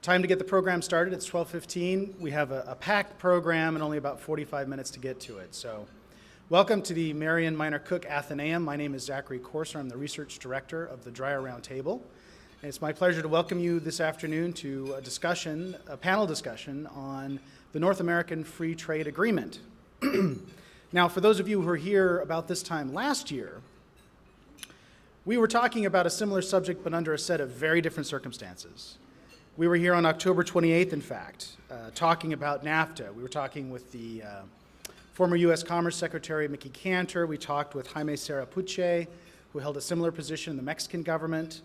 Time to get the program started. It's 12:15. We have a packed program and only about 45 minutes to get to it. So welcome to the Marion Minor Cook Athenaeum. My name is Zachary Corser. I'm the research director of the Dreier Roundtable. And it's my pleasure to welcome you this afternoon to a panel discussion on the North American Free Trade Agreement. Now, for those of you who were here about this time last year, we were talking about a similar subject, but under a set of very different circumstances. We were here on October 28th, in fact, talking about NAFTA. We were talking with the former U.S. Commerce Secretary, Mickey Cantor. We talked with Jaime Sarapuche, who held a similar position in the Mexican government,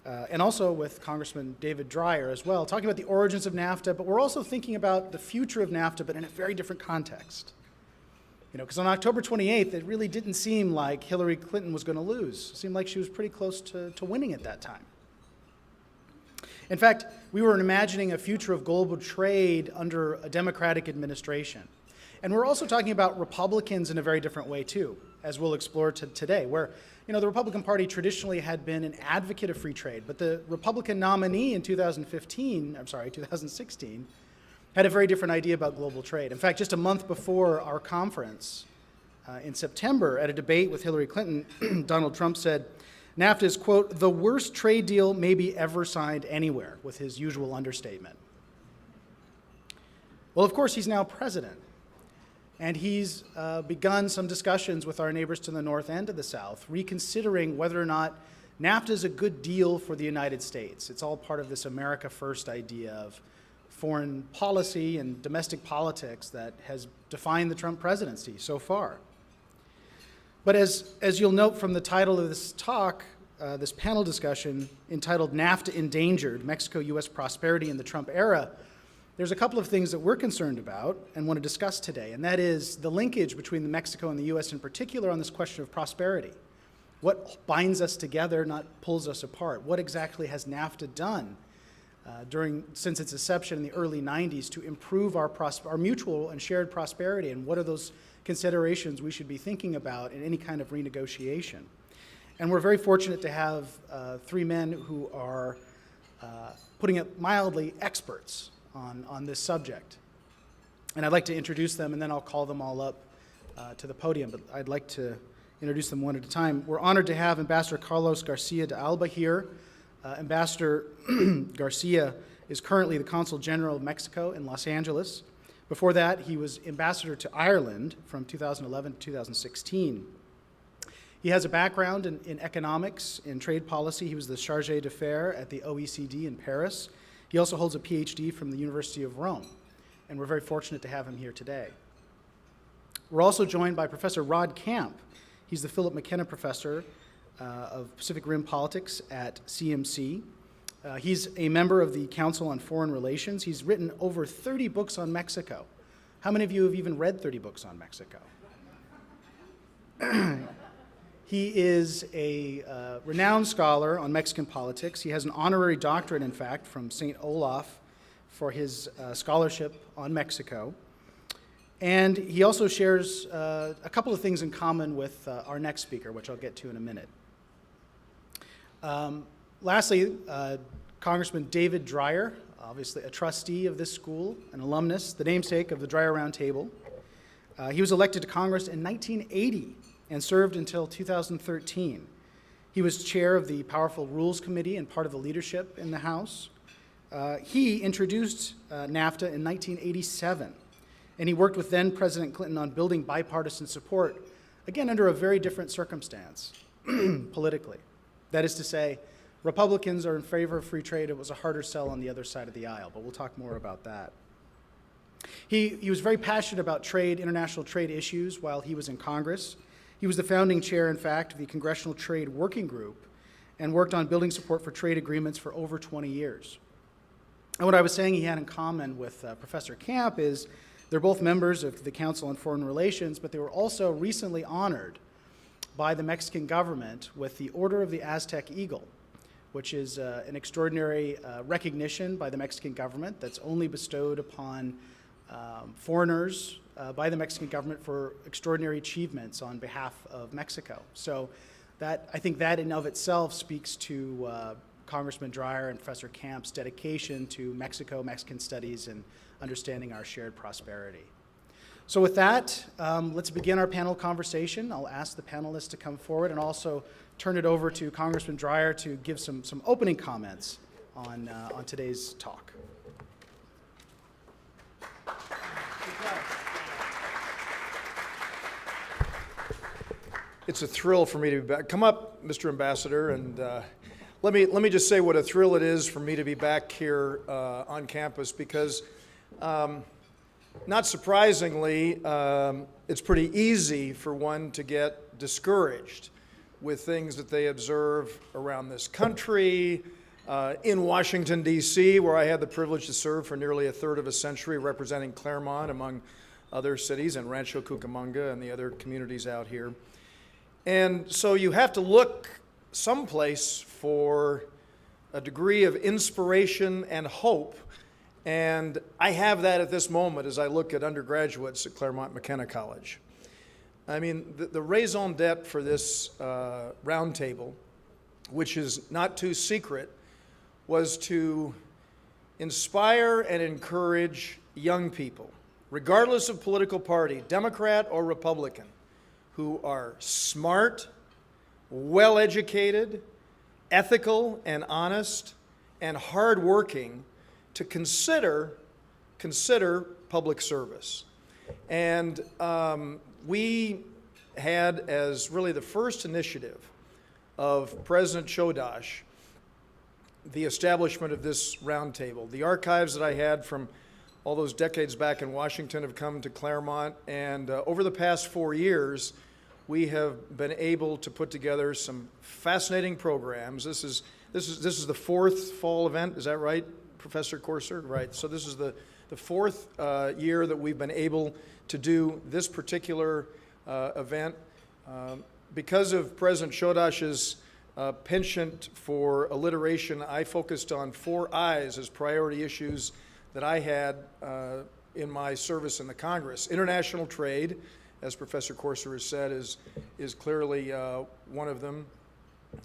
and also with Congressman David Dreier as well, talking about the origins of NAFTA, but we're also thinking about the future of NAFTA, but in a very different context. Because on October 28th, it really didn't seem like Hillary Clinton was going to lose. It seemed like she was pretty close to winning at that time. In fact, we were imagining a future of global trade under a Democratic administration. And we're also talking about Republicans in a very different way, too, as we'll explore today, where the Republican Party traditionally had been an advocate of free trade, but the Republican nominee in 2016, had a very different idea about global trade. In fact, just a month before our conference in September, at a debate with Hillary Clinton, Donald Trump said, NAFTA is, quote, the worst trade deal maybe ever signed anywhere, with his usual understatement. Well, of course, he's now president, and he's begun some discussions with our neighbors to the north and to the south, reconsidering whether or not NAFTA is a good deal for the United States. It's all part of this America First idea of foreign policy and domestic politics that has defined the Trump presidency so far. But as you'll note from the title of this talk, this panel discussion entitled NAFTA Endangered, Mexico-U.S. Prosperity in the Trump Era, there's a couple of things that we're concerned about and want to discuss today, and that is the linkage between Mexico and the U.S. in particular on this question of prosperity. What binds us together, not pulls us apart? What exactly has NAFTA done since its inception in the early 90s to improve our mutual and shared prosperity, and what are those considerations we should be thinking about in any kind of renegotiation? And we're very fortunate to have three men who are, putting it mildly, experts on this subject. And I'd like to introduce them, and then I'll call them all up to the podium, but I'd like to introduce them one at a time. We're honored to have Ambassador Carlos Garcia de Alba here. Ambassador Garcia is currently the Consul General of Mexico in Los Angeles. Before that, he was ambassador to Ireland from 2011 to 2016. He has a background in economics and trade policy. He was the chargé d'affaires at the OECD in Paris. He also holds a PhD from the University of Rome, and we're very fortunate to have him here today. We're also joined by Professor Rod Camp. He's the Philip McKenna Professor of Pacific Rim Politics at CMC. He's a member of the Council on Foreign Relations. He's written over 30 books on Mexico. How many of you have even read 30 books on Mexico? He is a renowned scholar on Mexican politics. He has an honorary doctorate, in fact, from St. Olaf for his scholarship on Mexico. And he also shares a couple of things in common with our next speaker, which I'll get to in a minute. Lastly, Congressman David Dreier, obviously a trustee of this school, an alumnus, the namesake of the Dreier Roundtable. He was elected to Congress in 1980 and served until 2013. He was chair of the Powerful Rules Committee and part of the leadership in the House. He introduced NAFTA in 1987, and he worked with then President Clinton on building bipartisan support, again under a very different circumstance politically. That is to say, Republicans are in favor of free trade. It was a harder sell on the other side of the aisle, but we'll talk more about that. He was very passionate about trade, international trade issues while he was in Congress. He was the founding chair, in fact, of the Congressional Trade Working Group and worked on building support for trade agreements for over 20 years. And what I was saying he had in common with Professor Camp is they're both members of the Council on Foreign Relations, but they were also recently honored by the Mexican government with the Order of the Aztec Eagle, which is an extraordinary recognition by the Mexican government that's only bestowed upon foreigners by the Mexican government for extraordinary achievements on behalf of Mexico. So I think that in of itself speaks to Congressman Dreier and Professor Camp's dedication to Mexico, Mexican studies, and understanding our shared prosperity. So with that, let's begin our panel conversation. I'll ask the panelists to come forward and also turn it over to Congressman Dreier to give some opening comments on today's talk. It's a thrill for me to be back. Come up, Mr. Ambassador, and let me just say what a thrill it is for me to be back here on campus because, not surprisingly, it's pretty easy for one to get discouraged with things that they observe around this country, in Washington, D.C., where I had the privilege to serve for nearly a third of a century, representing Claremont, among other cities, and Rancho Cucamonga and the other communities out here. And so you have to look someplace for a degree of inspiration and hope, and I have that at this moment as I look at undergraduates at Claremont McKenna College. I mean, the raison d'etre for this roundtable, which is not too secret, was to inspire and encourage young people, regardless of political party, Democrat or Republican, who are smart, well-educated, ethical and honest, and hardworking, to consider public service. And we had as really the first initiative of President Chodosh the establishment of this roundtable. The archives that I had from all those decades back in Washington have come to Claremont, and over the past 4 years, we have been able to put together some fascinating programs. This is the fourth fall event, is that right, Professor Corser? Right. So this is the fourth year that we've been able to do this particular event. Because of President Chodosh's penchant for alliteration, I focused on 4 I's as priority issues that I had in my service in the Congress. International trade, as Professor Corser has said, is clearly one of them.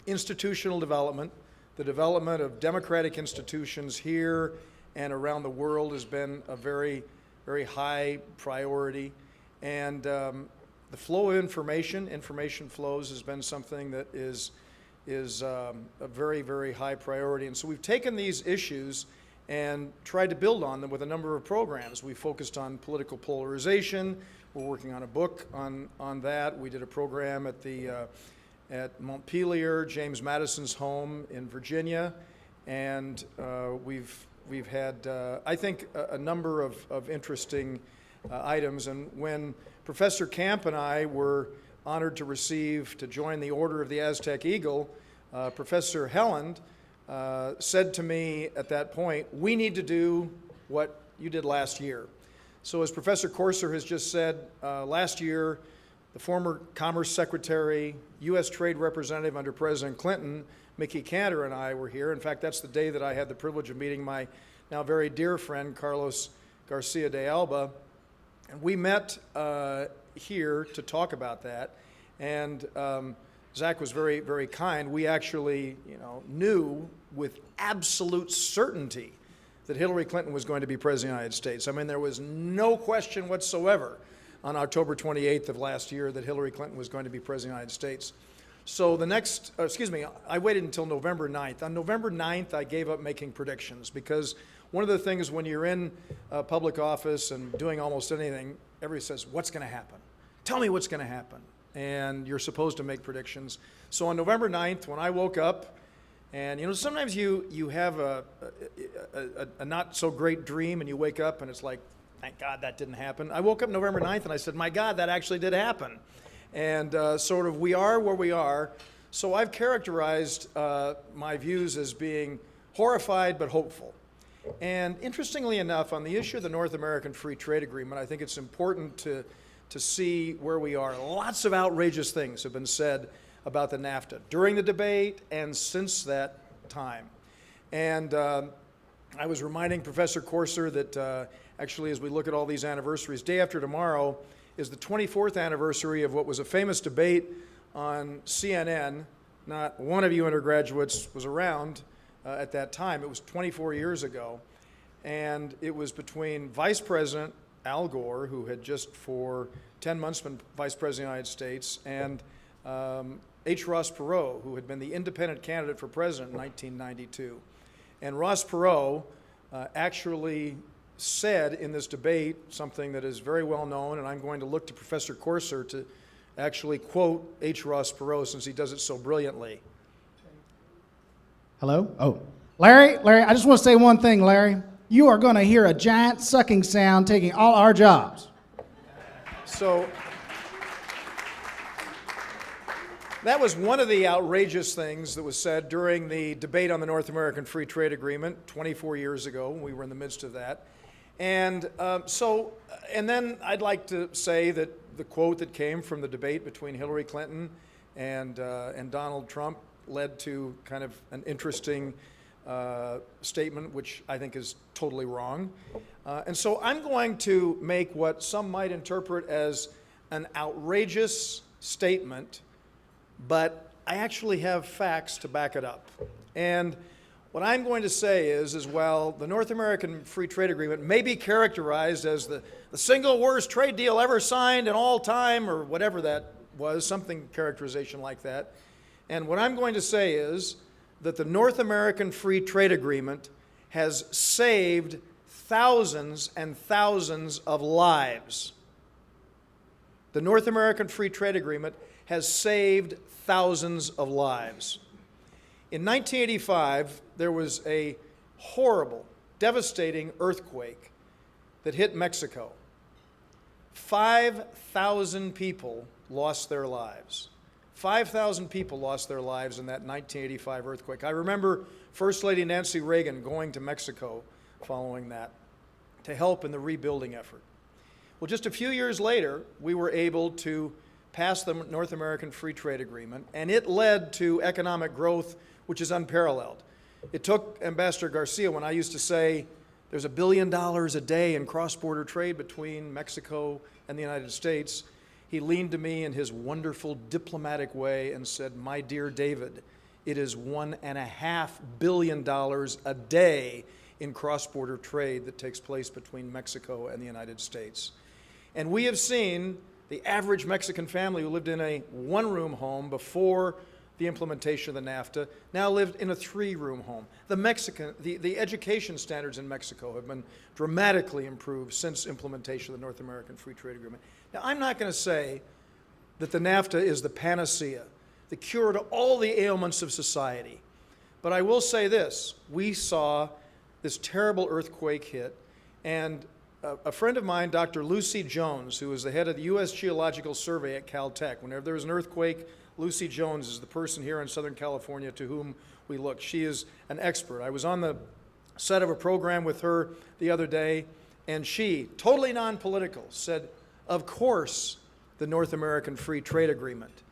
Institutional development, the development of democratic institutions here and around the world has been a very, very high priority. And the flow of information flows has been something that is a very, very high priority. And so we've taken these issues and tried to build on them with a number of programs. We focused on political polarization. We're working on a book on that. We did a program at Montpelier, James Madison's home in Virginia, and we've had I think a number of interesting items. And when Professor Camp and I were honored to join the Order of the Aztec Eagle, Professor Helland said to me at that point, we need to do what you did last year. So as Professor Corser has just said, last year, the former Commerce Secretary, U.S. Trade Representative under President Clinton, Mickey Cantor, and I were here. In fact, that's the day that I had the privilege of meeting my now very dear friend, Carlos Garcia de Alba. And we met here to talk about that. And Zach was very, very kind. We actually, knew with absolute certainty that Hillary Clinton was going to be President of the United States. I mean, there was no question whatsoever on October 28th of last year that Hillary Clinton was going to be President of the United States. So I waited until November 9th. On November 9th, I gave up making predictions because one of the things when you're in public office and doing almost anything, everybody says, what's going to happen? Tell me what's going to happen. And you're supposed to make predictions. So on November 9th, when I woke up, and sometimes you have a not so great dream and you wake up and it's like, thank God that didn't happen. I woke up November 9th and I said, my God, that actually did happen. And we are where we are. So I've characterized my views as being horrified but hopeful. And interestingly enough, on the issue of the North American Free Trade Agreement, I think it's important to see where we are. Lots of outrageous things have been said about the NAFTA during the debate and since that time. And I was reminding Professor Corser that actually as we look at all these anniversaries, day after tomorrow is the 24th anniversary of what was a famous debate on CNN. Not one of you undergraduates was around at that time. It was 24 years ago. And it was between Vice President Al Gore, who had just for 10 months been Vice President of the United States, and H. Ross Perot, who had been the independent candidate for president in 1992. And Ross Perot actually said in this debate something that is very well known, and I'm going to look to Professor Corser to actually quote H. Ross Perot since he does it so brilliantly. Hello? Oh. Larry, I just want to say one thing, Larry. You are going to hear a giant sucking sound taking all our jobs. So that was one of the outrageous things that was said during the debate on the North American Free Trade Agreement 24 years ago. We were in the midst of that. And and then I'd like to say that the quote that came from the debate between Hillary Clinton and Donald Trump led to kind of an interesting statement, which I think is totally wrong. And so I'm going to make what some might interpret as an outrageous statement, but I actually have facts to back it up. And what I'm going to say is well, the North American Free Trade Agreement may be characterized as the single worst trade deal ever signed in all time, or whatever that was, something characterization like that. And what I'm going to say is that the North American Free Trade Agreement has saved thousands and thousands of lives. The North American Free Trade Agreement has saved thousands of lives. In 1985, there was a horrible, devastating earthquake that hit Mexico. 5,000 people lost their lives. 5,000 people lost their lives in that 1985 earthquake. I remember First Lady Nancy Reagan going to Mexico following that to help in the rebuilding effort. Well, just a few years later, we were able to pass the North American Free Trade Agreement, and it led to economic growth which is unparalleled. It took Ambassador Garcia, when I used to say there's $1 billion a day in cross-border trade between Mexico and the United States, he leaned to me in his wonderful diplomatic way and said, "My dear David, it is $1.5 billion a day in cross-border trade that takes place between Mexico and the United States." And we have seen the average Mexican family who lived in a one-room home before the implementation of the NAFTA now lived in a three-room home. The education standards in Mexico have been dramatically improved since implementation of the North American Free Trade Agreement. Now, I'm not going to say that the NAFTA is the panacea, the cure to all the ailments of society. But I will say this: we saw this terrible earthquake hit, and a friend of mine, Dr. Lucy Jones, who is the head of the U.S. Geological Survey at Caltech, whenever there was an earthquake, Lucy Jones is the person here in Southern California to whom we look. She is an expert. I was on the set of a program with her the other day, and she, totally non-political, said, of course, the North American Free Trade Agreement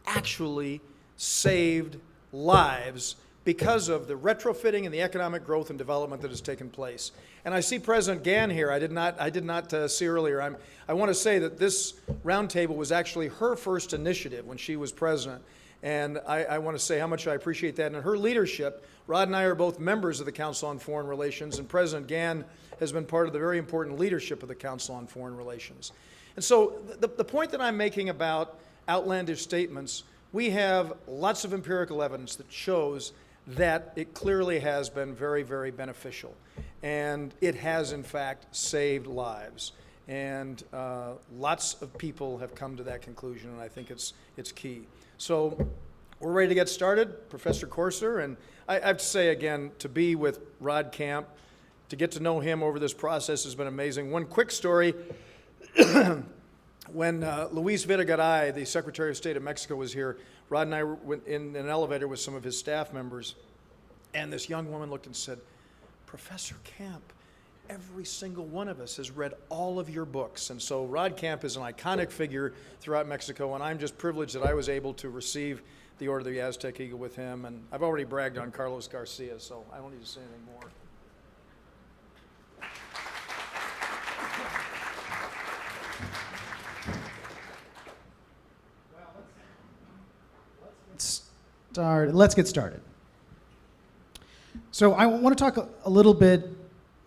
actually saved lives because of the retrofitting and the economic growth and development that has taken place. And I see President Gann here. I did not see earlier. I want to say that this roundtable was actually her first initiative when she was president. And I want to say how much I appreciate that. And her leadership, Rod and I are both members of the Council on Foreign Relations, and President Gann has been part of the very important leadership of the Council on Foreign Relations. And so the point that I'm making about outlandish statements, we have lots of empirical evidence that shows that it clearly has been very, very beneficial. And it has, in fact, saved lives. And lots of people have come to that conclusion, and I think it's key. So we're ready to get started. Professor Corser, and I have to say again, to be with Rod Camp, to get to know him over this process has been amazing. One quick story. When Luis Videgaray, the Secretary of State of Mexico, was here, Rod and I went in an elevator with some of his staff members, and this young woman looked and said, "Professor Camp, every single one of us has read all of your books." And so Rod Camp is an iconic figure throughout Mexico, and I'm just privileged that I was able to receive the Order of the Aztec Eagle with him. And I've already bragged on Carlos Garcia, so I don't need to say anything more. Let's get started. So I want to talk a little bit,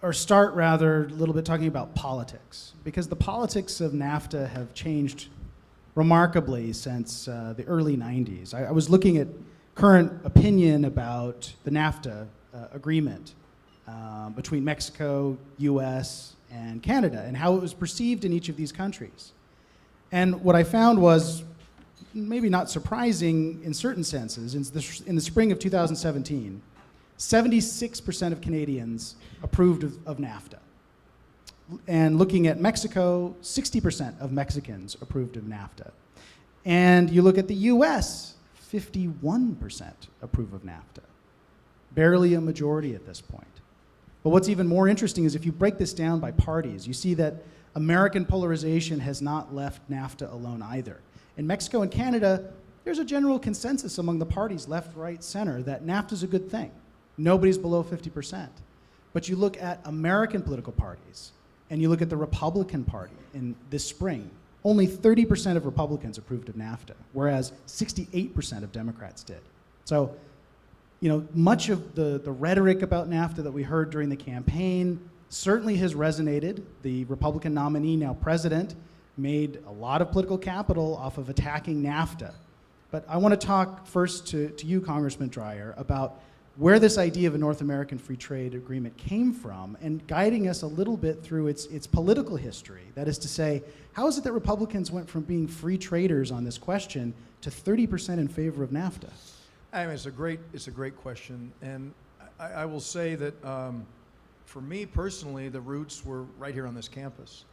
or start rather, a little bit talking about politics, because the politics of NAFTA have changed remarkably since the early 90s. I was looking at current opinion about the NAFTA agreement between Mexico, U.S., and Canada, and how it was perceived in each of these countries. And what I found was maybe not surprising in certain senses. In the spring of 2017, 76% of Canadians approved of NAFTA. And looking at Mexico, 60% of Mexicans approved of NAFTA. And you look at the US, 51% approve of NAFTA. Barely a majority at this point. But what's even more interesting is if you break this down by parties, you see that American polarization has not left NAFTA alone either. In Mexico and Canada, there's a general consensus among the parties, left, right, center, that NAFTA is a good thing. Nobody's below 50%. But you look at American political parties, and you look at the Republican Party in this spring, only 30% of Republicans approved of NAFTA, whereas 68% of Democrats did. So, you know, much of the rhetoric about NAFTA that we heard during the campaign certainly has resonated. The Republican nominee, now president, made a lot of political capital off of attacking NAFTA. But I want to talk first to you, Congressman Dreier, about where this idea of a North American free trade agreement came from and guiding us a little bit through its political history. That is to say, how is it that Republicans went from being free traders on this question to 30% in favor of NAFTA? I mean, it's a great question, and I will say that for me personally, the roots were right here on this campus.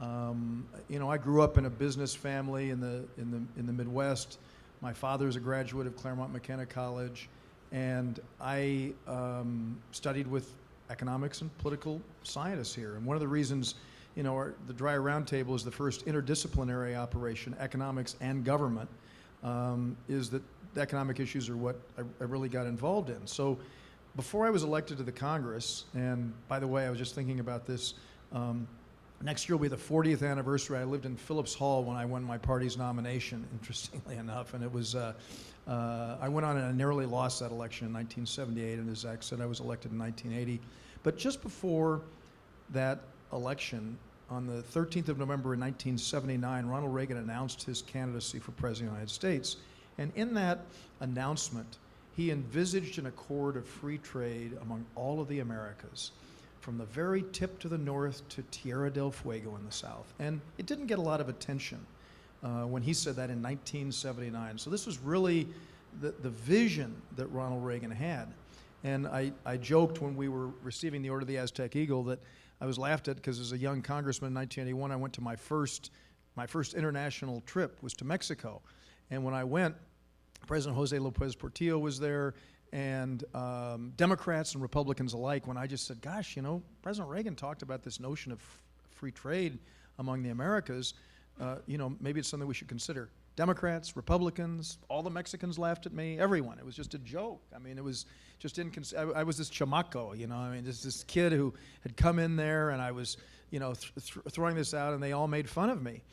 You know, I grew up in a business family in the Midwest. My father's a graduate of Claremont McKenna College, and I studied with economics and political scientists here. And one of the reasons, you know, the Dreier Roundtable is the first interdisciplinary operation, economics and government, is that the economic issues are what I really got involved in. So before I was elected to the Congress, and by the way, I was just thinking about this, next year will be the 40th anniversary. I lived in Phillips Hall when I won my party's nomination, interestingly enough, and it was, I went on and I narrowly lost that election in 1978, and as Zach said, I was elected in 1980. But just before that election, on the 13th of November in 1979, Ronald Reagan announced his candidacy for President of the United States. And in that announcement, he envisaged an accord of free trade among all of the Americas, from the very tip to the north to Tierra del Fuego in the south. And it didn't get a lot of attention when he said that in 1979. So this was really the vision that Ronald Reagan had. And I joked when we were receiving the Order of the Aztec Eagle that I was laughed at because as a young congressman in 1981, I went to my first international trip was to Mexico. And when I went, President Jose Lopez Portillo was there, and Democrats and Republicans alike, when I just said, gosh, you know, President Reagan talked about this notion of free trade among the Americas, you know, maybe it's something we should consider. Democrats, Republicans, all the Mexicans laughed at me, everyone. It was just a joke. I mean, it was just I was this chamaco, you know, I mean, just this kid who had come in there, and I was, you know, throwing this out, and they all made fun of me.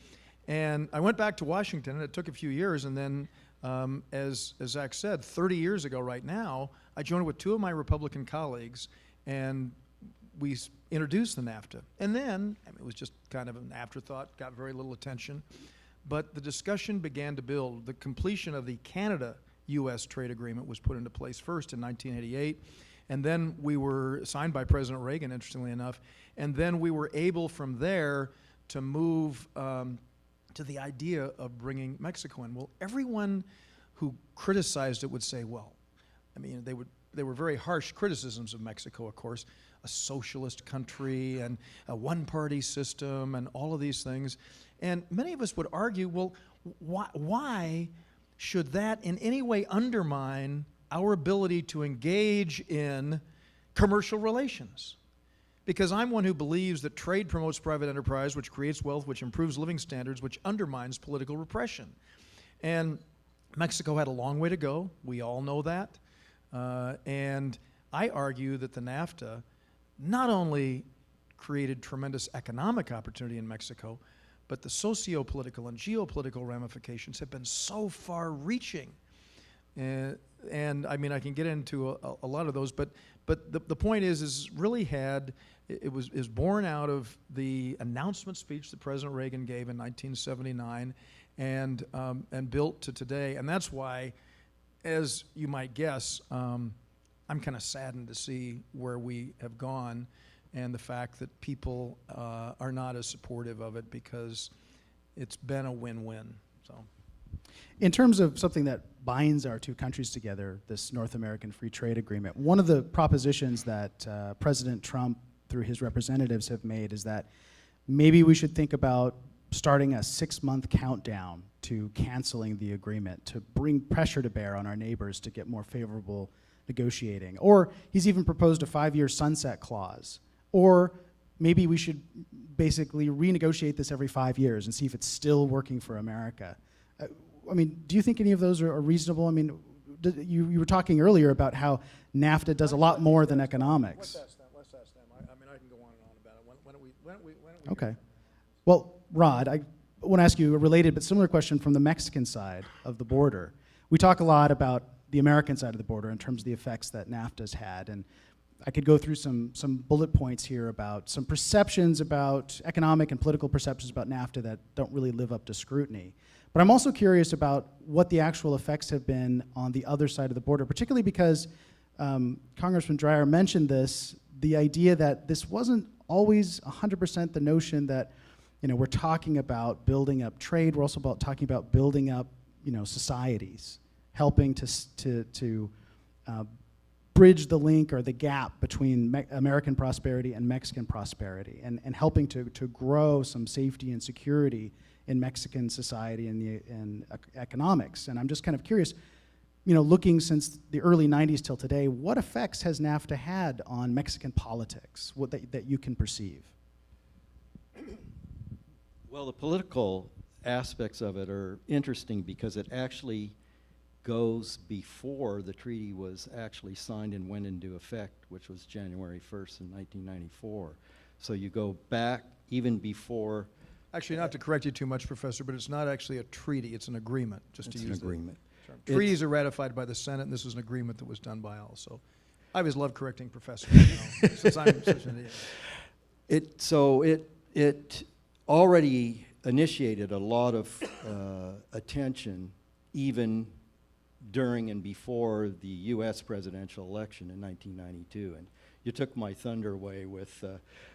And I went back to Washington, and it took a few years, and then as Zach said, 30 years ago right now, I joined with two of my Republican colleagues, and we introduced the NAFTA. And then, I mean, it was just kind of an afterthought, got very little attention, but the discussion began to build. The completion of the Canada-U.S. trade agreement was put into place first in 1988, and then we were signed by President Reagan, interestingly enough, and then we were able from there to move to the idea of bringing Mexico in. Well, everyone who criticized it would say, well, I mean, they were very harsh criticisms of Mexico, of course, a socialist country and a one-party system and all of these things. And many of us would argue, well, why should that in any way undermine our ability to engage in commercial relations? Because I'm one who believes that trade promotes private enterprise, which creates wealth, which improves living standards, which undermines political repression. And Mexico had a long way to go. We all know that. And I argue that the NAFTA not only created tremendous economic opportunity in Mexico, but the socio-political and geopolitical ramifications have been so far-reaching and I mean, I can get into a lot of those, but the point is really is born out of the announcement speech that President Reagan gave in 1979, and built to today, and that's why, as you might guess, I'm kind of saddened to see where we have gone, and the fact that people are not as supportive of it, because it's been a win-win. So, in terms of something that binds our two countries together, this North American Free Trade Agreement, one of the propositions that President Trump, through his representatives, have made is that maybe we should think about starting a 6-month countdown to canceling the agreement, to bring pressure to bear on our neighbors to get more favorable negotiating. Or he's even proposed a 5-year sunset clause. Or maybe we should basically renegotiate this every 5 years and see if it's still working for America. I mean, do you think any of those are reasonable? I mean, you were talking earlier about how NAFTA does a lot more than economics. Let's ask them. I mean, I can go on and on about it. When don't we Okay. Well, Rod, I want to ask you a related but similar question from the Mexican side of the border. We talk a lot about the American side of the border in terms of the effects that NAFTA's had, and I could go through some bullet points here about some perceptions about economic and political perceptions about NAFTA that don't really live up to scrutiny. But I'm also curious about what the actual effects have been on the other side of the border, particularly because Congressman Dreier mentioned this, the idea that this wasn't always 100% the notion that, you know, we're talking about building up trade, we're also talking about building up, you know, societies, helping to bridge the link or the gap between American prosperity and Mexican prosperity, and helping to grow some safety and security in Mexican society and economics. And I'm just kind of curious, you know, looking since the early 90s till today, what effects has NAFTA had on Mexican politics, that you can perceive? Well, the political aspects of it are interesting because it actually goes before the treaty was actually signed and went into effect, which was January 1st in 1994. So you go back even before. Actually, not to correct you too much, Professor, but it's not actually a treaty, it's an agreement, just to use It's an agreement. term. Treaties are ratified by the Senate, and this is an agreement that was done by all. So I always love correcting professors, you know, since I'm such an idiot. It already initiated a lot of attention even during and before the U.S. presidential election in 1992. And you took my thunder away with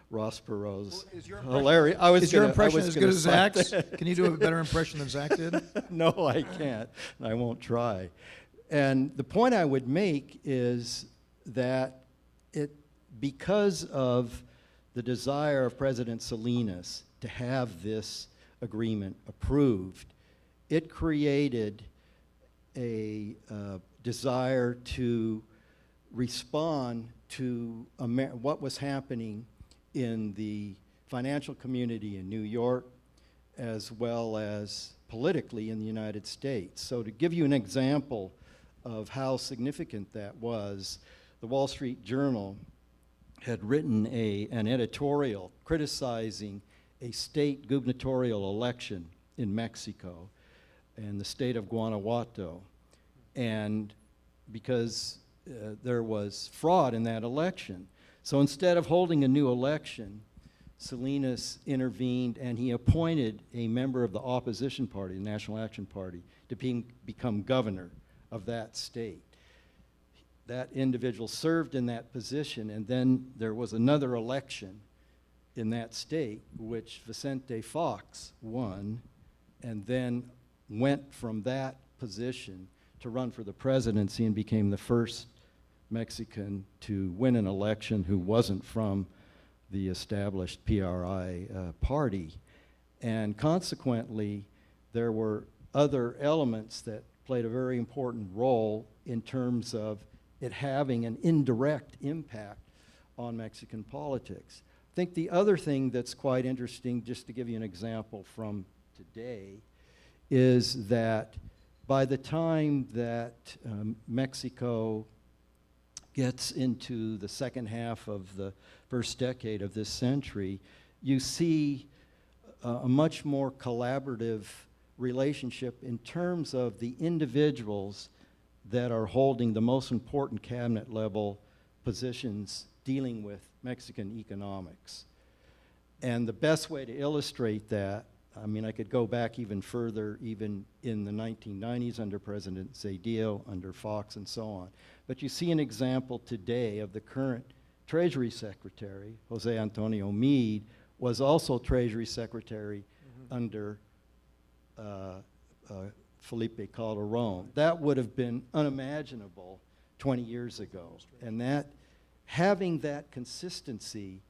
Ross Perot's hilarious. Is your impression as good as Zach's? Can you do a better impression than Zach did? No, I can't. I won't try. And the point I would make is that because of the desire of President Salinas to have this agreement approved, it created a desire to respond to what was happening in the financial community in New York, as well as politically in the United States. So to give you an example of how significant that was, the Wall Street Journal had written an editorial criticizing a state gubernatorial election in Mexico and the state of Guanajuato, and because there was fraud in that election. So instead of holding a new election, Salinas intervened and he appointed a member of the opposition party, the National Action Party, to become governor of that state. That individual served in that position, and then there was another election in that state, which Vicente Fox won, and then went from that position to run for the presidency and became the first Mexican to win an election who wasn't from the established PRI party. And consequently, there were other elements that played a very important role in terms of it having an indirect impact on Mexican politics. I think the other thing that's quite interesting, just to give you an example from today, is that by the time that Mexico gets into the second half of the first decade of this century, you see a much more collaborative relationship in terms of the individuals that are holding the most important cabinet level positions dealing with Mexican economics. And the best way to illustrate that, I mean, I could go back even further, even in the 1990s under President Zedillo, under Fox, and so on. But you see an example today of the current Treasury Secretary, Jose Antonio Meade, was also Treasury Secretary under Felipe Calderon. That would have been unimaginable 20 years ago. And that, having that consistency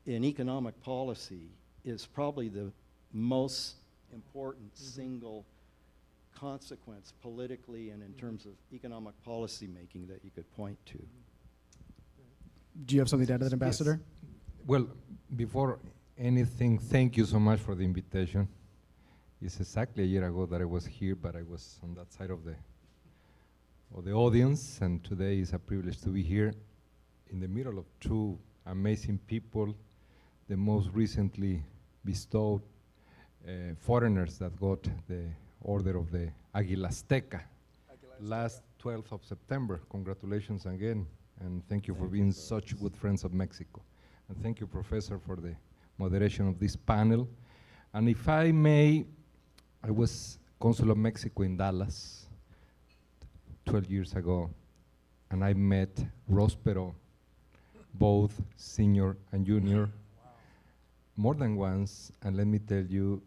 in economic policy is probably the most important single consequence politically and in terms of economic policy making that you could point to. Do you have something to add to that, Ambassador? Well, before anything, thank you so much for the invitation. It's exactly a year ago that I was here, but I was on that side of the audience, and today is a privilege to be here in the middle of two amazing people, the most recently bestowed foreigners that got the Order of the Águila Azteca last 12th of September. Congratulations again, and thank you for being such good friends of Mexico. And thank you, Professor, for the moderation of this panel. And if I may, I was Consul of Mexico in Dallas 12 years ago, and I met Rospero, both senior and junior, more than once. And let me tell you,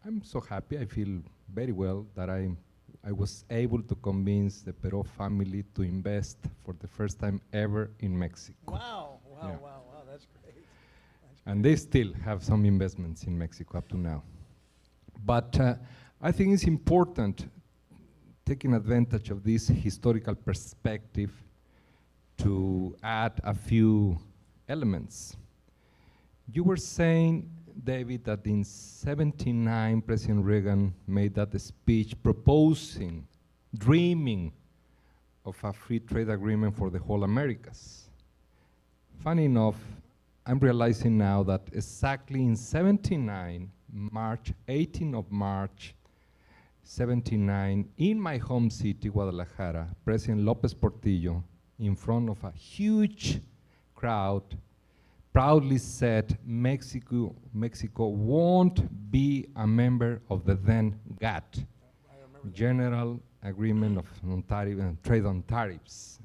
I'm so happy, I feel very well that I was able to convince the Perot family to invest for the first time ever in Mexico. Wow, wow, Yeah. wow, wow, that's great. And they still have some investments in Mexico up to now. But I think it's important, taking advantage of this historical perspective, to add a few elements. You were saying, David, that in '79, President Reagan made that speech proposing, dreaming of a free trade agreement for the whole Americas. Funny enough, I'm realizing now that exactly in '79, March, 18th of March, '79, in my home city, Guadalajara, President López Portillo, in front of a huge crowd, proudly said Mexico won't be a member of the then GATT, General Agreement of Trade on Tariffs.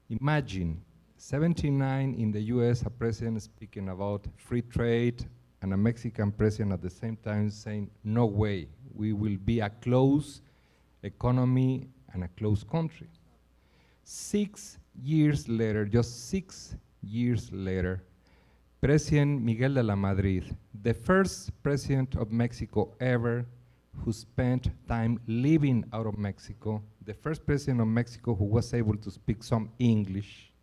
Imagine, '79 in the US, a president speaking about free trade and a Mexican president at the same time saying, no way, we will be a closed economy and a closed country. 6 years later, just 6 years later, President Miguel de la Madrid, the first president of Mexico ever who spent time living out of Mexico, the first president of Mexico who was able to speak some English,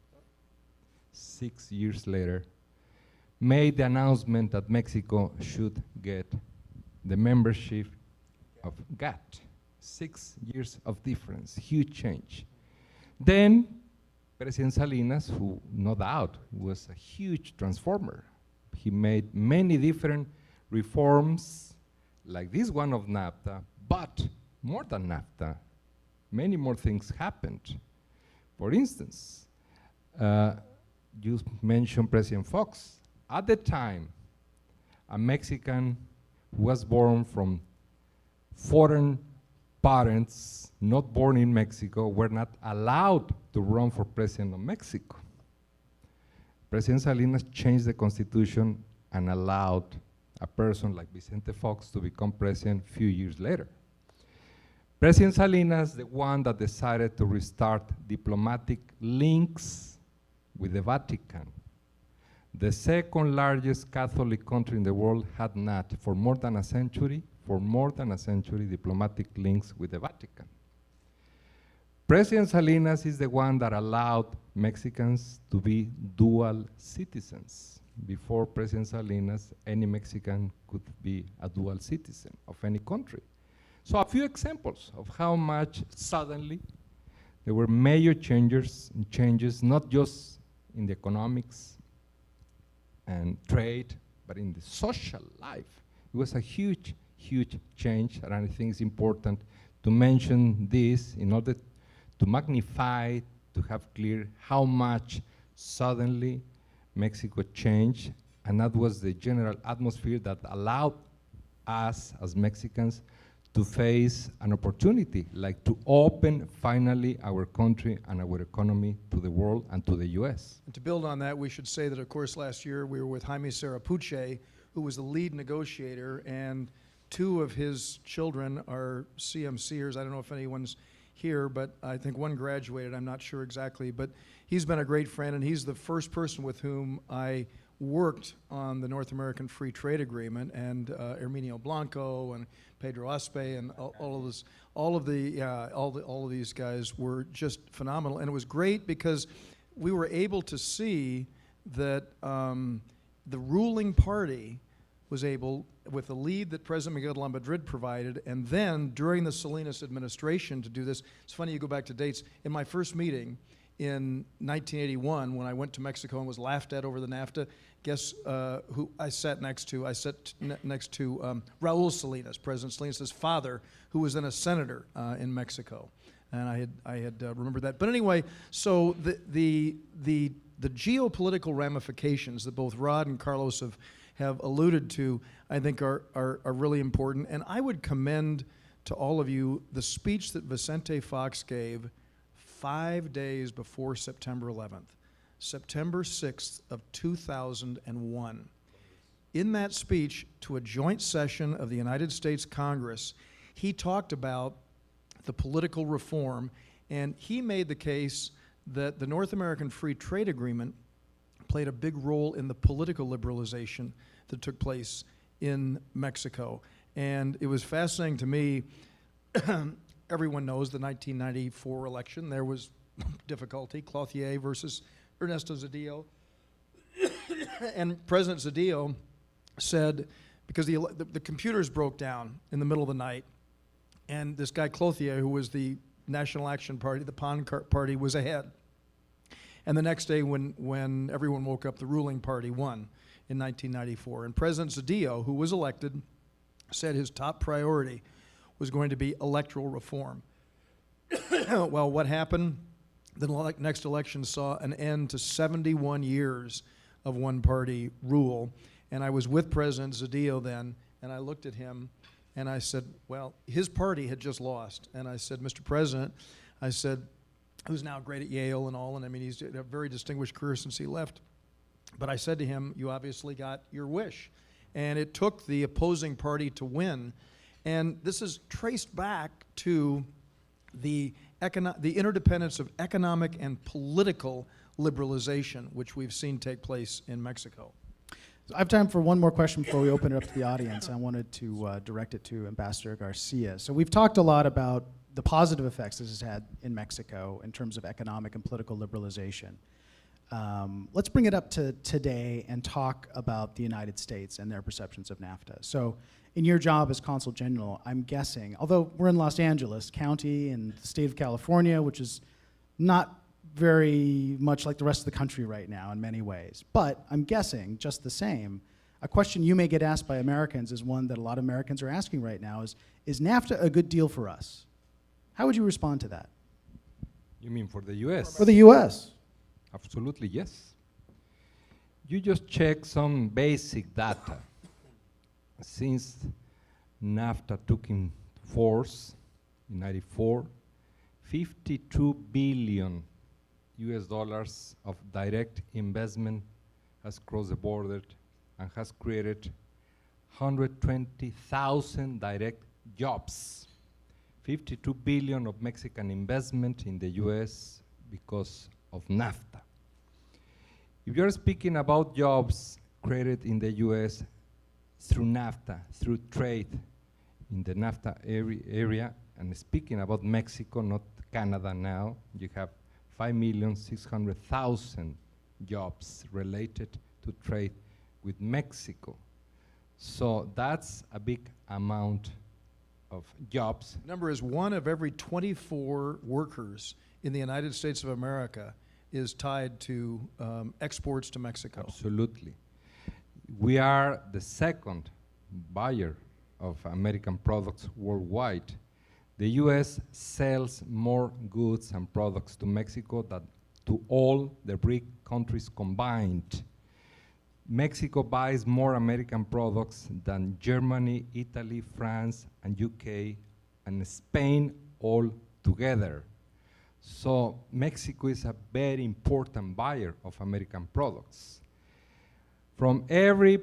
6 years later, made the announcement that Mexico should get the membership of GATT. 6 years of difference, huge change. Then President Salinas, who no doubt was a huge transformer, he made many different reforms like this one of NAFTA, but more than NAFTA, many more things happened. For instance, you mentioned President Fox. At the time, a Mexican who was born from foreign parents, not born in Mexico, were not allowed to run for president of Mexico. President Salinas changed the constitution and allowed a person like Vicente Fox to become president a few years later. President Salinas, the one that decided to restart diplomatic links with the Vatican. The second largest Catholic country in the world had not, for more than a century, diplomatic links with the Vatican. President Salinas is the one that allowed Mexicans to be dual citizens. Before President Salinas, any Mexican could be a dual citizen of any country. So a few examples of how much suddenly there were major changes, not just in the economics and trade, but in the social life. It was a huge change, and I think it's important to mention this in order to magnify, to have clear how much suddenly Mexico changed, and that was the general atmosphere that allowed us as Mexicans to face an opportunity, like to open finally our country and our economy to the world and to the US. And to build on that, we should say that, of course, last year we were with Jaime Sarapuche, who was the lead negotiator, and two of his children are CMCers. I don't know if anyone's here, but I think one graduated, I'm not sure exactly, but he's been a great friend, and he's the first person with whom I worked on the North American Free Trade Agreement, and Herminio Blanco and Pedro Aspe and all of these guys were just phenomenal, and it was great because we were able to see that the ruling party was able, with the lead that President Miguel de la Madrid provided, and then during the Salinas administration to do this. It's funny, you go back to dates. In my first meeting in 1981, when I went to Mexico and was laughed at over the NAFTA, guess who I sat next to? I sat next to Raul Salinas, President Salinas' father, who was then a senator in Mexico. And I had remembered that. But anyway, so the geopolitical ramifications that both Rod and Carlos have alluded to, I think are really important. And I would commend to all of you the speech that Vicente Fox gave 5 days before September 11th, September 6th of 2001. In that speech to a joint session of the United States Congress, he talked about the political reform, and he made the case that the North American Free Trade Agreement played a big role in the political liberalization that took place in Mexico. And it was fascinating to me. Everyone knows the 1994 election. There was difficulty, Clouthier versus Ernesto Zedillo. And President Zedillo said, because the computers broke down in the middle of the night, and this guy Clouthier, who was the National Action Party, the PAN party, was ahead. And the next day when everyone woke up, the ruling party won in 1994. And President Zedillo, who was elected, said his top priority was going to be electoral reform. Well, what happened? The next election saw an end to 71 years of one-party rule. And I was with President Zedillo then, and I looked at him, and I said, well, his party had just lost. And I said, Mr. President, I said, who's now great at Yale and all, and I mean, he's a very distinguished career since he left. But I said to him, you obviously got your wish. And it took the opposing party to win. And this is traced back to the interdependence of economic and political liberalization, which we've seen take place in Mexico. I have time for one more question before we open it up to the audience. I wanted to direct it to Ambassador Garcia. So we've talked a lot about the positive effects this has had in Mexico in terms of economic and political liberalization. Let's bring it up to today and talk about the United States and their perceptions of NAFTA. So in your job as Consul General, I'm guessing, although we're in Los Angeles County and the state of California, which is not very much like the rest of the country right now in many ways, but I'm guessing just the same, a question you may get asked by Americans is one that a lot of Americans are asking right now is NAFTA a good deal for us? How would you respond to that? You mean for the US? For the U.S.? Absolutely, yes. You just check some basic data. Since NAFTA took in force in '94, 52 billion US dollars of direct investment has crossed the border and has created 120,000 direct jobs. 52 billion of Mexican investment in the US because of NAFTA. If you're speaking about jobs created in the US through NAFTA, through trade in the NAFTA area, and speaking about Mexico, not Canada now, you have 5,600,000 jobs related to trade with Mexico. So that's a big amount of jobs. The number is 1 of every 24 workers in the United States of America is tied to exports to Mexico. Absolutely. We are the second buyer of American products worldwide. The US sells more goods and products to Mexico than to all the BRIC countries combined. Mexico buys more American products than Germany, Italy, France, and UK, and Spain all together. So Mexico is a very important buyer of American products. From every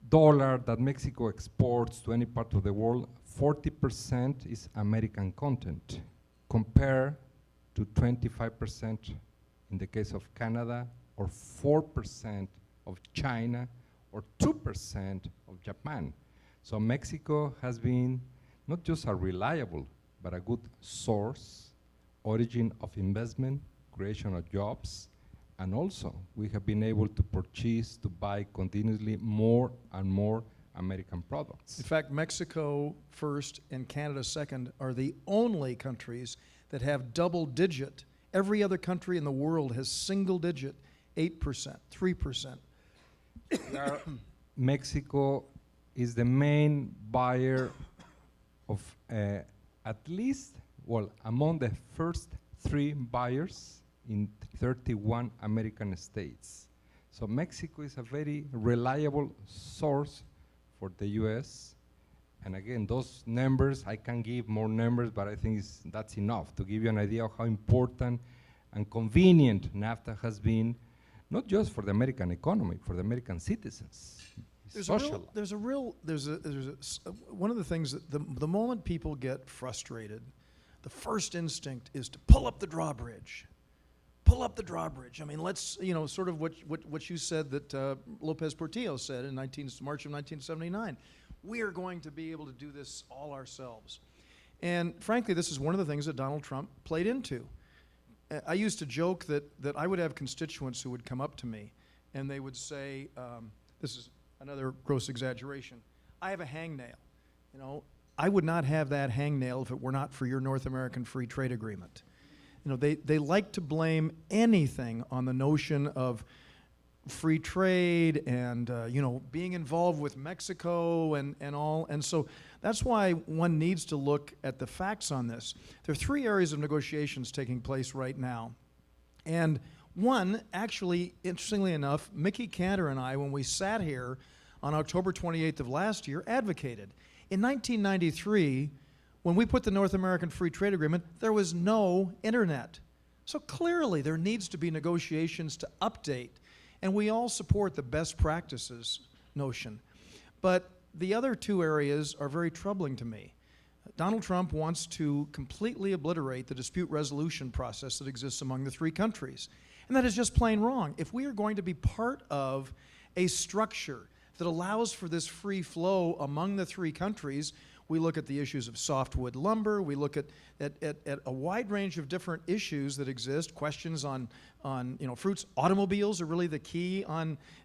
dollar that Mexico exports to any part of the world, 40% is American content, compared to 25% in the case of Canada, or 4% of China, or 2% of Japan. So Mexico has been not just a reliable, but a good source, origin of investment, creation of jobs, and also we have been able to purchase, to buy continuously more and more American products. In fact, Mexico first and Canada second are the only countries that have double-digit. Every other country in the world has single-digit, 8%, 3%. Mexico is the main buyer of at least, well, among the first 3 buyers in 31 American states. So Mexico is a very reliable source for the US. And again, those numbers, I can give more numbers, but I think that's enough to give you an idea of how important and convenient NAFTA has been, not just for the American economy, for the American citizens. One of the things that the moment people get frustrated, the first instinct is to pull up the drawbridge. Pull up the drawbridge. I mean, let's, sort of what you said that Lopez Portillo said in March of 1979. We are going to be able to do this all ourselves. And frankly, this is one of the things that Donald Trump played into. I used to joke that I would have constituents who would come up to me and they would say, this is another gross exaggeration, I have a hangnail. I would not have that hangnail if it were not for your North American Free Trade Agreement. They like to blame anything on the notion of free trade and being involved with Mexico and all. And so that's why one needs to look at the facts on this. There are 3 areas of negotiations taking place right now. And one, actually, interestingly enough, Mickey Cantor and I, when we sat here on October 28th of last year, advocated. In 1993, when we put the North American Free Trade Agreement, there was no internet. So clearly there needs to be negotiations to update. And we all support the best practices notion. But the other 2 areas are very troubling to me. Donald Trump wants to completely obliterate the dispute resolution process that exists among the 3 countries. And that is just plain wrong. If we are going to be part of a structure that allows for this free flow among the 3 countries, we look at the issues of softwood lumber, we look at a wide range of different issues that exist, questions on fruits. Automobiles are really the key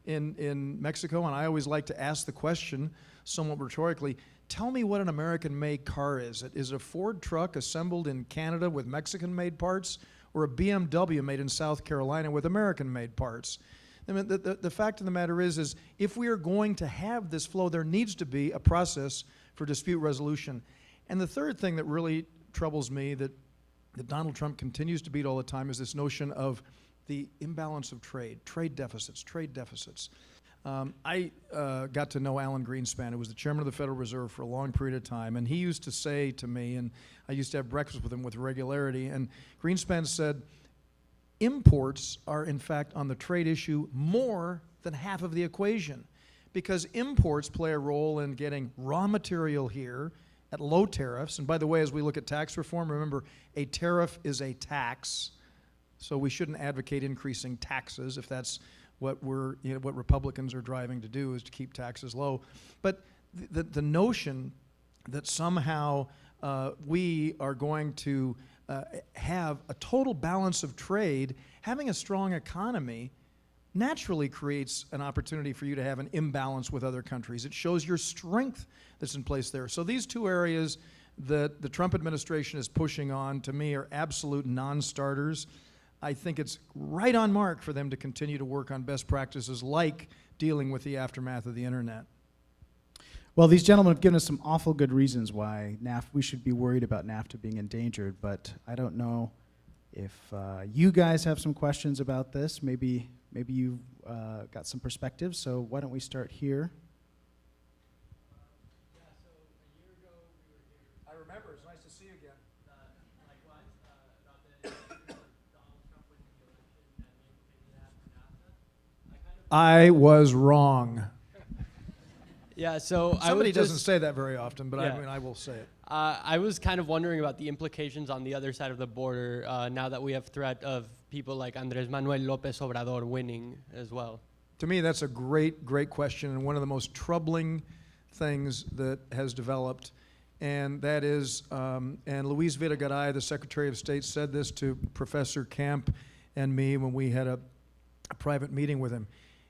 in Mexico, and I always like to ask the question, somewhat rhetorically, tell me what an American-made car is. Is it a Ford truck assembled in Canada with Mexican-made parts, or a BMW made in South Carolina with American-made parts? I mean, the fact of the matter is if we are going to have this flow, there needs to be a process for dispute resolution. And the third thing that really troubles me that Donald Trump continues to beat all the time is this notion of the imbalance of trade deficits. I got to know Alan Greenspan, who was the chairman of the Federal Reserve for a long period of time, and he used to say to me, and I used to have breakfast with him with regularity, and Greenspan said, imports are, in fact, on the trade issue more than half of the equation, because imports play a role in getting raw material here at low tariffs. And by the way, as we look at tax reform, remember, a tariff is a tax, so we shouldn't advocate increasing taxes if that's what what Republicans are driving to do, is to keep taxes low. But the notion that somehow we are going to have a total balance of trade, having a strong economy naturally creates an opportunity for you to have an imbalance with other countries. It shows your strength that's in place there. So these 2 areas that the Trump administration is pushing on, to me, are absolute non-starters. I think it's right on mark for them to continue to work on best practices like dealing with the aftermath of the internet. Well, these gentlemen have given us some awful good reasons why we should be worried about NAFTA being endangered, but I don't know if you guys have some questions about this. Maybe you've got some perspectives, so why don't we start here? I remember. It's nice to see you again. I was wrong. Yeah, so Somebody doesn't say that very often, but Yeah. I mean, I will say it. I was kind of wondering about the implications on the other side of the border now that we have threat of people like Andrés Manuel López Obrador winning as well. To me, that's a great, great question, and one of the most troubling things that has developed. And that is, and Luis Videgaray, the Secretary of State, said this to Professor Camp and me when we had a private meeting with him.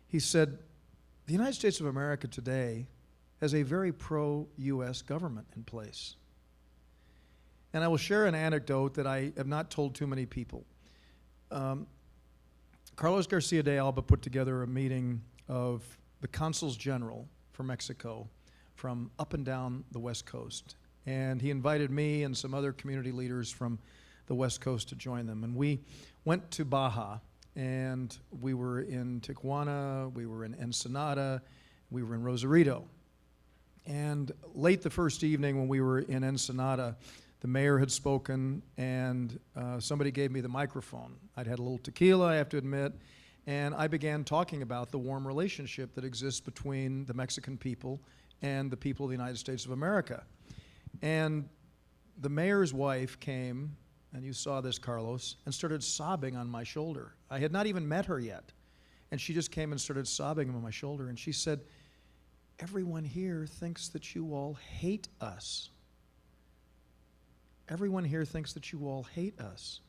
He said, the United States of America today has a very pro-U.S. government in place. And I will share an anecdote that I have not told too many people. Carlos Garcia de Alba put together a meeting of the consuls general for Mexico from up and down the West Coast. And he invited me and some other community leaders from the West Coast to join them. And we went to Baja, and we were in Tijuana, we were in Ensenada, we were in Rosarito. And late the first evening when we were in Ensenada, the mayor had spoken, and somebody gave me the microphone. I'd had a little tequila, I have to admit, and I began talking about the warm relationship that exists between the Mexican people and the people of the United States of America. And the mayor's wife came, and you saw this, Carlos, and started sobbing on my shoulder. I had not even met her yet. And she just came and started sobbing on my shoulder, and she said, everyone here thinks that you all hate us. Everyone here thinks that you all hate us.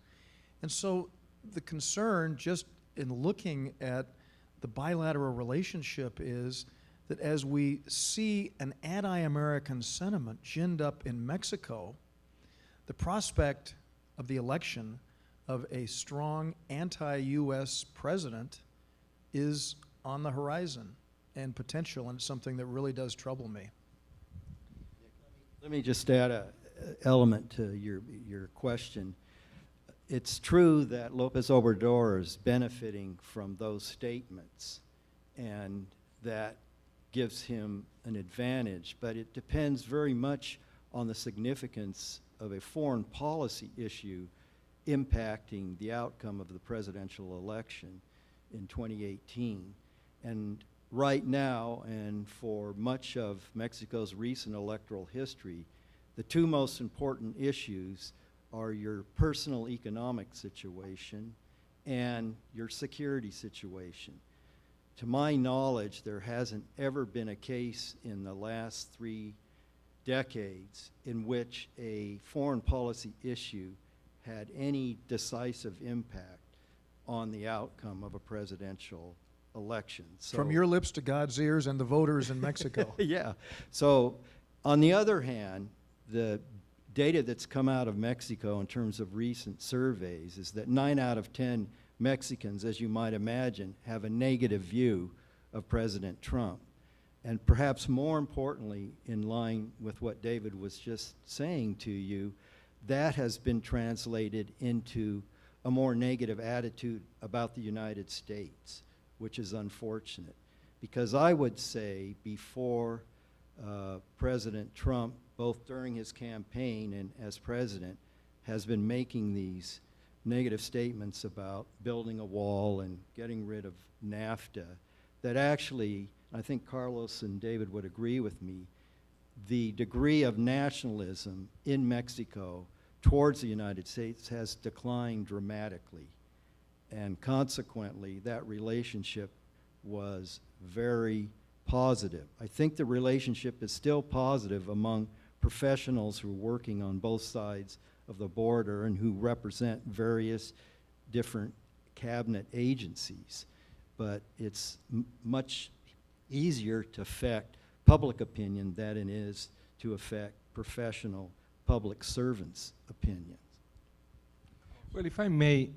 And so the concern, just in looking at the bilateral relationship, is that as we see an anti-American sentiment ginned up in Mexico, the prospect of the election of a strong anti-U.S. president is on the horizon and potential, and something that really does trouble me. Let me just add an element to your question. It's true that López Obrador is benefiting from those statements, and that gives him an advantage, but it depends very much on the significance of a foreign policy issue impacting the outcome of the presidential election in 2018. And right now, and for much of Mexico's recent electoral history, the two most important issues are your personal economic situation and your security situation. To my knowledge, there hasn't ever been a case in the last 3 decades in which a foreign policy issue had any decisive impact on the outcome of a presidential election. So, From your lips to God's ears and the voters in Mexico. yeah. So on the other hand, the data that's come out of Mexico in terms of recent surveys is that 9 out of 10 Mexicans, as you might imagine, have a negative view of President Trump. And perhaps more importantly, in line with what David was just saying to you, that has been translated into a more negative attitude about the United States, which is unfortunate. Because I would say before President Trump, both during his campaign and as president, has been making these negative statements about building a wall and getting rid of NAFTA, that actually, I think Carlos and David would agree with me, the degree of nationalism in Mexico towards the United States has declined dramatically. And consequently, that relationship was very positive. I think the relationship is still positive among professionals who are working on both sides of the border and who represent various different cabinet agencies. But it's much easier to affect public opinion than it is to affect professional public servants' opinions. Well, if I may,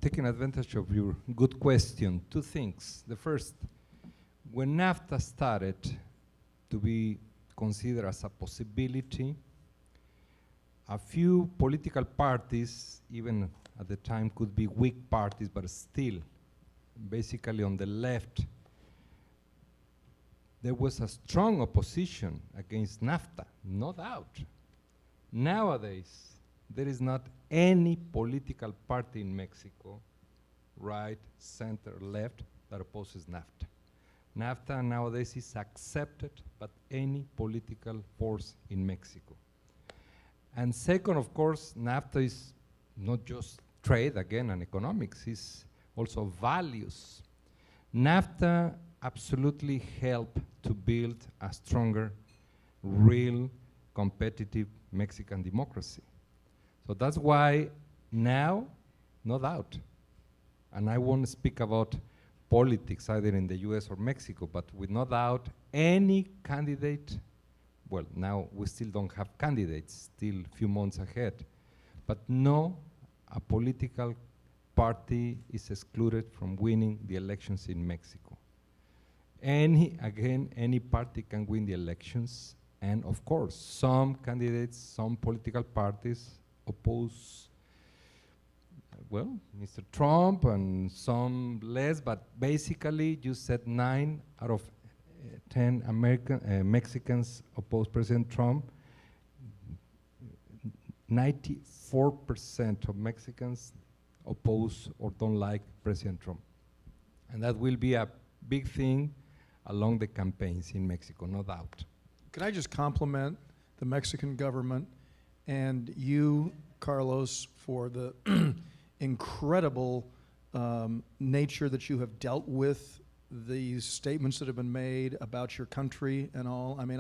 taking advantage of your good question, 2 things. The first, when NAFTA started to be considered as a possibility. A few political parties, even at the time, could be weak parties, but still, basically on the left, there was a strong opposition against NAFTA, no doubt. Nowadays, there is not any political party in Mexico, right, center, left, that opposes NAFTA. NAFTA nowadays is accepted by any political force in Mexico. And second, of course, NAFTA is not just trade, again, and economics, it's also values. NAFTA absolutely helped to build a stronger, real, competitive Mexican democracy. So that's why now, no doubt, and I won't speak about politics either in the US or Mexico, but with no doubt, any candidate, well, now we still don't have candidates, still a few months ahead, but no, a political party is excluded from winning the elections in Mexico. Any party can win the elections, and of course, some candidates, some political parties oppose, well, Mr. Trump and some less, but basically you said 9 out of 10 Mexicans oppose President Trump. 94% of Mexicans oppose or don't like President Trump. And that will be a big thing along the campaigns in Mexico, no doubt. Can I just compliment the Mexican government and you, Carlos, for the incredible nature that you have dealt with these statements that have been made about your country and all. I mean,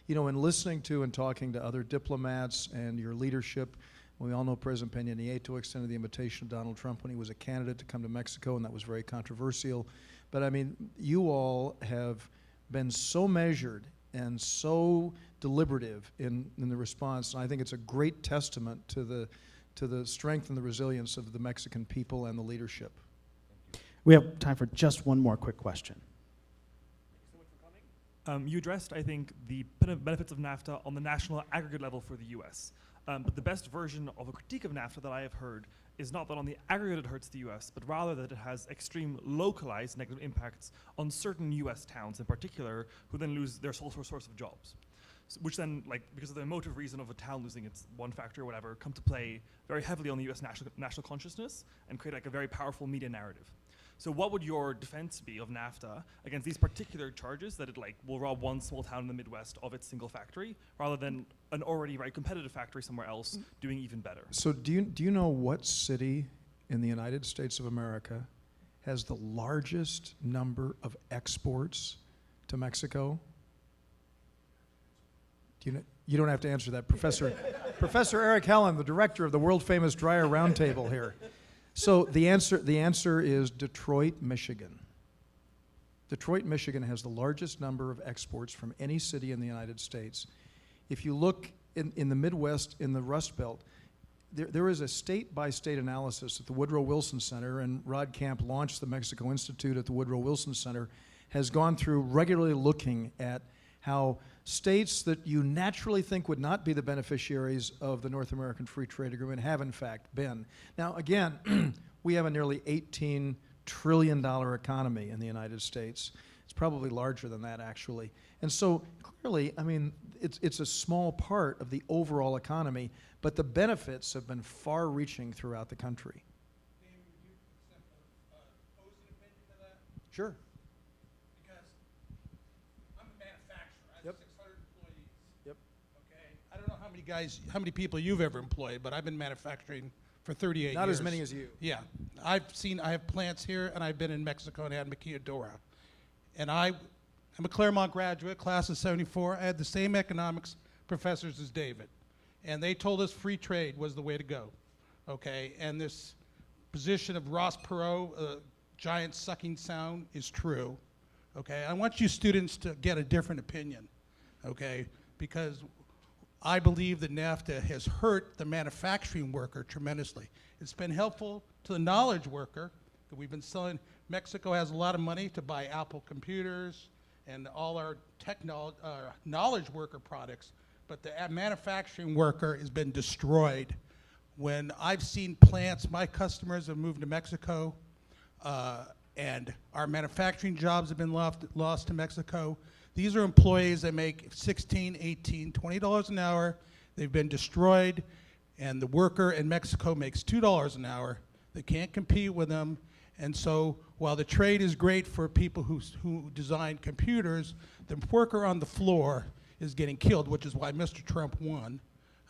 in listening to and talking to other diplomats and your leadership, we all know President Peña Nieto extended the invitation to Donald Trump when he was a candidate to come to Mexico, and that was very controversial. But I mean, you all have been so measured and so deliberative in the response, and I think it's a great testament to the strength and the resilience of the Mexican people and the leadership. We have time for just one more quick question. Thank you so much for coming. You addressed, I think, the benefits of NAFTA on the national aggregate level for the US. But the best version of a critique of NAFTA that I have heard is not that on the aggregate it hurts the US, but rather that it has extreme localized negative impacts on certain US towns in particular, who then lose their sole source of jobs. So, which then, like, because of the emotive reason of a town losing its one factory or whatever, come to play very heavily on the US national consciousness and create like a very powerful media narrative. So what would your defense be of NAFTA against these particular charges that it like will rob one small town in the Midwest of its single factory, rather than an already very competitive factory somewhere else doing even better? So do you know what city in the United States of America has the largest number of exports to Mexico? Do you know? You don't have to answer that, Professor. Professor Eric Helen, the director of the world-famous Dreier Roundtable here. So the answer is Detroit, Michigan. Detroit, Michigan has the largest number of exports from any city in the United States. If you look in the Midwest, in the Rust Belt, there is a state-by-state analysis at the Woodrow Wilson Center, and Rod Camp launched the Mexico Institute at the Woodrow Wilson Center, has gone through regularly looking at how states that you naturally think would not be the beneficiaries of the North American Free Trade Agreement have in fact been. Now again, we have a nearly $18 trillion economy in the United States. It's probably larger than that actually. And so clearly, I mean, it's a small part of the overall economy, but the benefits have been far-reaching throughout the country. Damon, would you accept an opposing opinion to that? Sure. Because I'm a manufacturer. I have Yep. 600 employees. Yep. Okay. I don't know how many people you've ever employed, but I've been manufacturing for 38 years. Not as many as you. Yeah. I have plants here, and I've been in Mexico and had Maquiladora. And I'm a Claremont graduate, class of 74. I had the same economics professors as David. And they told us free trade was the way to go, okay? And this position of Ross Perot, giant sucking sound, is true, okay? I want you students to get a different opinion, okay? Because I believe that NAFTA has hurt the manufacturing worker tremendously. It's been helpful to the knowledge worker that we've been selling. Mexico has a lot of money to buy Apple computers and all our knowledge worker products, but the manufacturing worker has been destroyed. When I've seen plants, my customers have moved to Mexico, and our manufacturing jobs have been lost to Mexico. These are employees that make $16, $18, $20 an hour. They've been destroyed, and the worker in Mexico makes $2 an hour. They can't compete with them. And so while the trade is great for people who design computers, the worker on the floor is getting killed, which is why Mr. Trump won.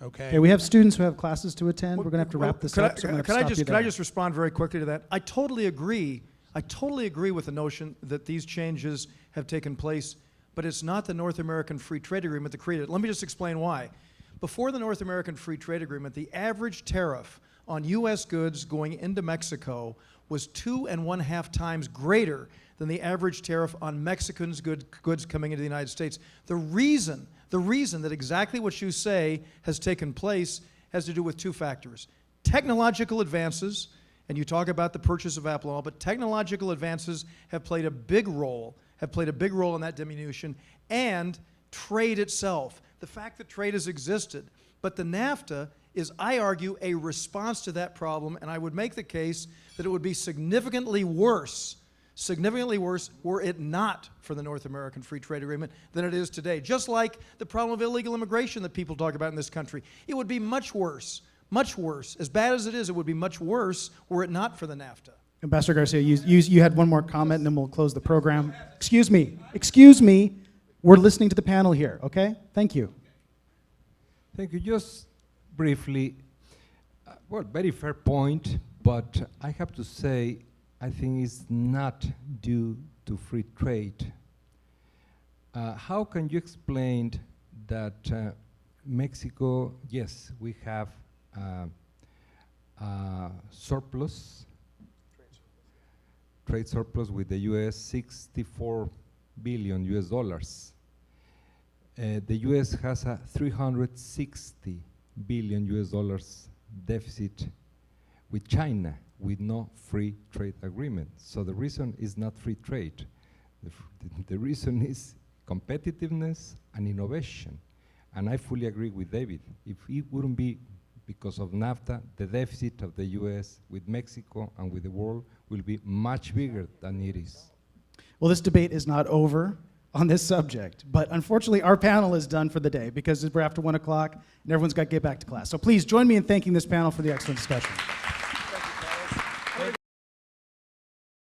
Okay, we have students who have classes to attend. We're going to have to wrap this up. So I'm gonna Can stop you I there. just respond very quickly to that? I totally agree with the notion that these changes have taken place, but it's not the North American Free Trade Agreement that created it. Let me just explain why. Before the North American Free Trade Agreement, the average tariff on U.S. goods going into Mexico was 2.5 times greater than the average tariff on Mexicans' goods coming into the United States. The reason that exactly what you say has taken place has to do with two factors. Technological advances, and you talk about the purchase of Apple and all, but technological advances have played a big role in that diminution, and trade itself. The fact that trade has existed, but the NAFTA is, I argue, a response to that problem, and I would make the case that it would be significantly worse were it not for the North American Free Trade Agreement than it is today. Just like the problem of illegal immigration that people talk about in this country. It would be much worse. As bad as it is, it would be much worse were it not for the NAFTA. Ambassador Garcia, you had one more comment, and then we'll close the program. Excuse me. We're listening to the panel here, okay? Thank you. Thank you. Just briefly, well, very fair point, but I have to say, I think it's not due to free trade. How can you explain that Mexico, yes, we have trade surplus with the US, 64 billion US dollars. The US has a 360 billion US dollars deficit with China, with no free trade agreement. So the reason is not free trade. The reason is competitiveness and innovation. And I fully agree with David. If it wouldn't be because of NAFTA, the deficit of the US with Mexico and with the world will be much bigger than it is. Well, this debate is not over on this subject, but unfortunately our panel is done for the day because we're after 1 o'clock and everyone's got to get back to class. So please join me in thanking this panel for the excellent discussion.